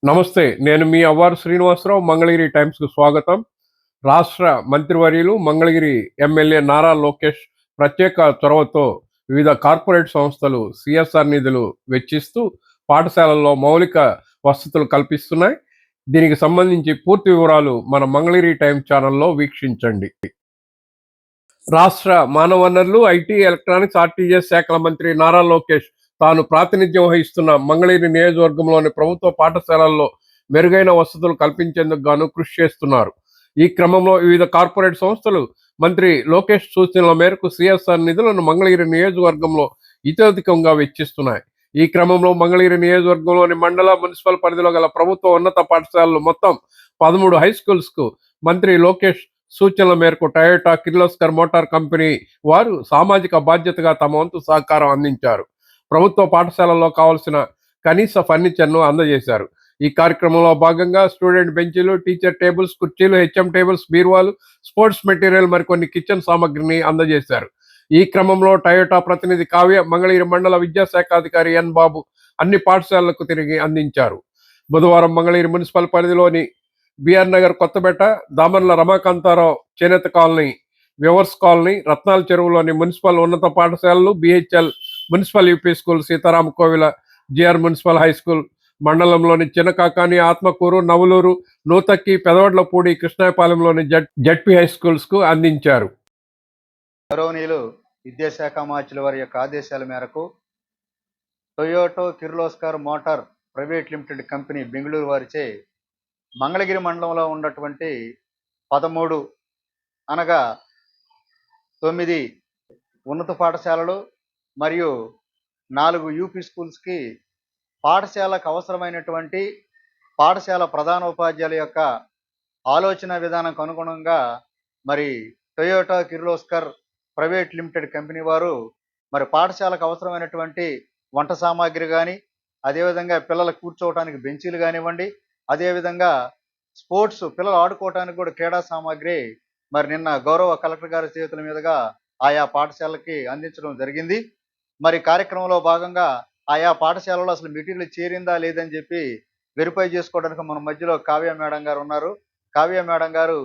నమస్తే. నేను మీ అవ్వారు శ్రీనివాసరావు. మంగళగిరి టైమ్స్‌కు స్వాగతం. రాష్ట్ర మంత్రివర్యులు మంగళగిరి ఎమ్మెల్యే నారా లోకేష్ ప్రత్యేక చొరవతో వివిధ కార్పొరేట్ సంస్థలు సీఎస్ఆర్ నిధులు వెచ్చిస్తూ పాఠశాలల్లో మౌలిక వసతులు కల్పిస్తున్నాయి. దీనికి సంబంధించి పూర్తి వివరాలు మన మంగళగిరి టైమ్స్ ఛానల్లో వీక్షించండి. రాష్ట్ర మానవ వనరులు, ఐటీ, ఎలక్ట్రానిక్స్, ఆర్టీజీఎస్ శాఖల మంత్రి నారా లోకేష్ తాను ప్రాతినిధ్యం వహిస్తున్న మంగళగిరి నియోజకవర్గంలోని ప్రభుత్వ పాఠశాలల్లో మెరుగైన వసతులు కల్పించేందుకు గాను కృషి చేస్తున్నారు. ఈ క్రమంలో వివిధ కార్పొరేట్ సంస్థలు మంత్రి లోకేష్ సూచనల మేరకు సిఎస్ఆర్ నిధులను మంగళగిరి నియోజకవర్గంలో ఇతోధికంగా వెచ్చిస్తున్నాయి. ఈ క్రమంలో మంగళగిరి నియోజకవర్గంలోని మండల, మున్సిపల్ పరిధిలో గల ప్రభుత్వ ఉన్నత పాఠశాలలు మొత్తం 13 హై స్కూల్స్కు మంత్రి లోకేష్ సూచనల మేరకు టయోటా కిర్లోస్కర్ మోటార్ కంపెనీ వారు సామాజిక బాధ్యతగా తమ వంతు సహకారం అందించారు. ప్రభుత్వ పాఠశాలల్లో కావాల్సిన కనీస ఫర్నిచర్ను అందజేశారు. ఈ కార్యక్రమంలో భాగంగా స్టూడెంట్ బెంచీలు, టీచర్ టేబుల్స్, కుర్చీలు, హెచ్ఎం టేబుల్స్, బీరువాలు, స్పోర్ట్స్ మెటీరియల్, మరికొన్ని కిచెన్ సామగ్రిని అందజేశారు. ఈ క్రమంలో టయోటా ప్రతినిధి కావ్య మంగళగిరి మండల విద్యాశాఖ అధికారి ఎన్ బాబు అన్ని పాఠశాలలకు తిరిగి అందించారు. బుధవారం మంగళగిరి మున్సిపల్ పరిధిలోని బిఆర్ నగర్, కొత్తపేట, దామర్ల రమాకాంతారావు చేనేత కాలనీ, వ్యూవర్స్ కాలనీ, రత్నాల చెరువులోని మున్సిపల్ ఉన్నత పాఠశాలలు, BHL municipal UP school, Seetharama Kovila GR municipal high school, మండలంలోని చిన్నకాకాని, ఆత్మకూరు, నవలూరు, నూతక్కి, పెదవడ్లపూడి, కృష్ణాయపాలెంలోని జడ్పీ హై స్కూల్స్కు అందించారు. గౌరవనీయులు విద్యాశాఖ మార్చుల వారి యొక్క ఆదేశాల మేరకు Toyota Kirloskar motor private limited company Bengaluru వారిచే మంగళగిరి మండలంలో ఉన్నటువంటి 13 అనగా 9 ఉన్నత పాఠశాలలు మరియు 4 యూపీ స్కూల్స్కి పాఠశాలకు అవసరమైనటువంటి పాఠశాల ప్రధాన ఉపాధ్యాయుల యొక్క ఆలోచన విధానంకు అనుగుణంగా మరి Toyota Kirloskar private limited company వారు మరి పాఠశాలకు అవసరమైనటువంటి వంట సామాగ్రి కానీ, అదేవిధంగా పిల్లలు కూర్చోవడానికి బెంచీలు కానివ్వండి, అదేవిధంగా స్పోర్ట్స్ పిల్లలు ఆడుకోవడానికి కూడా క్రీడా సామాగ్రి మరి నిన్న గౌరవ కలెక్టర్ గారి చేతుల మీదుగా ఆయా పాఠశాలకి అందించడం జరిగింది. మరి కార్యక్రమంలో భాగంగా ఆయా పాఠశాలలో అసలు మెటీరియల్ చేరిందా లేదని చెప్పి వెరిఫై చేసుకోవడానికి మన మధ్యలో కావ్య మేడం గారు ఉన్నారు. కావ్య మేడం గారు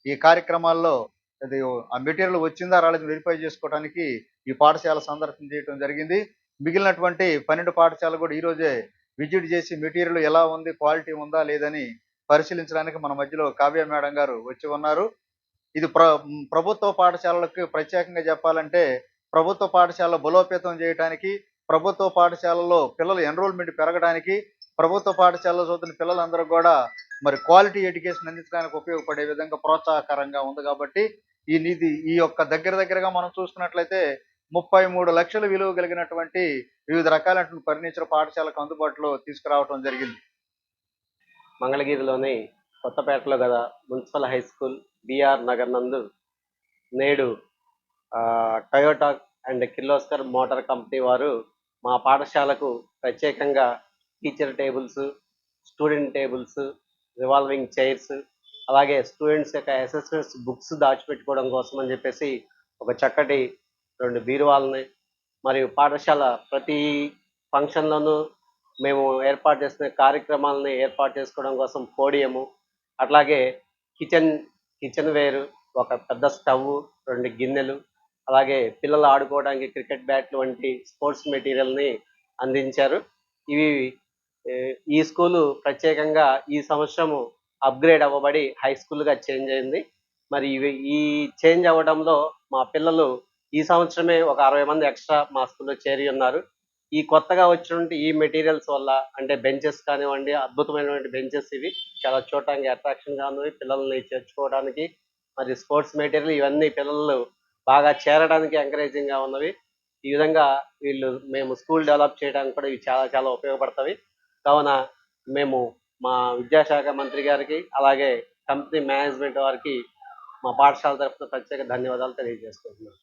ఈ కార్యక్రమాల్లో అది ఆ మెటీరియల్ వచ్చిందా రాలేదు వెరిఫై చేసుకోవడానికి ఈ పాఠశాల సందర్శన చేయడం జరిగింది. మిగిలినటువంటి 12 పాఠశాలలు కూడా ఈరోజే విజిట్ చేసి మెటీరియల్ ఎలా ఉంది, క్వాలిటీ ఉందా లేదని పరిశీలించడానికి మన మధ్యలో కావ్య మేడం గారు వచ్చి ఉన్నారు. ఇది ప్రభుత్వ పాఠశాలలకు ప్రత్యేకంగా చెప్పాలంటే ప్రభుత్వ పాఠశాలలో బలోపేతం చేయడానికి, ప్రభుత్వ పాఠశాలలో పిల్లల ఎన్రోల్మెంట్ పెరగడానికి, ప్రభుత్వ పాఠశాలలో చదువుతున్న పిల్లలందరూ కూడా మరి క్వాలిటీ ఎడ్యుకేషన్ అందించడానికి ఉపయోగపడే విధంగా ప్రోత్సాహకరంగా ఉంది. కాబట్టి ఈ నిధి ఈ యొక్క దగ్గరగా మనం చూసుకున్నట్లయితే 33 లక్షల విలువ కలిగినటువంటి వివిధ రకాలైనటువంటి ఫర్నిచర్ పాఠశాలకు అందుబాటులో తీసుకురావడం జరిగింది. మంగళగిరిలోని కొత్తపేటలో గల municipal high school BR Nagar నందు నేడు Toyota and Kirloskar motor company వారు మా పాఠశాలకు ప్రత్యేకంగా teacher tables, student tables, revolving chairs, అలాగే స్టూడెంట్స్ యొక్క అసెస్మెంట్స్ బుక్స్ దాచిపెట్టుకోవడం కోసం అని చెప్పేసి ఒక చక్కటి 2 బీరువాలని, మరియు పాఠశాల ప్రతి ఫంక్షన్లోనూ మేము ఏర్పాటు చేసిన కార్యక్రమాలని ఏర్పాటు చేసుకోవడం కోసం పోడియము, అట్లాగే కిచెన్ వేరు, ఒక పెద్ద స్టవ్, 2 గిన్నెలు, అలాగే పిల్లలు ఆడుకోవడానికి క్రికెట్ బ్యాట్లు వంటి స్పోర్ట్స్ మెటీరియల్ని అందించారు. ఇవి ఈ స్కూలు ప్రత్యేకంగా ఈ సంవత్సరము అప్గ్రేడ్ అవ్వబడి హై స్కూల్గా చేంజ్ అయింది. మరి ఈ చేంజ్ అవ్వడంలో మా పిల్లలు ఈ సంవత్సరమే ఒక 60 మంది ఎక్స్ట్రా మా స్కూల్లో చేరి ఉన్నారు. ఈ కొత్తగా వచ్చినటువంటి ఈ మెటీరియల్స్ వల్ల అంటే బెంచెస్ కానివ్వండి, అద్భుతమైనటువంటి బెంచెస్ ఇవి చాలా చూడటానికి అట్రాక్షన్గా ఉన్నవి, పిల్లల్ని చేర్చుకోవడానికి, మరి స్పోర్ట్స్ మెటీరియల్ ఇవన్నీ పిల్లలు బాగా చేరడానికి ఎంకరేజింగ్గా ఉన్నవి. ఈ విధంగా మేము స్కూల్ డెవలప్ చేయడానికి కూడా ఇవి చాలా ఉపయోగపడతాయి. కావున మేము మా విద్యాశాఖ మంత్రి గారికి అలాగే కంపెనీ మేనేజ్మెంట్ వారికి మా పాఠశాల తరఫున ప్రత్యేక ధన్యవాదాలు తెలియజేసుకుంటున్నాను.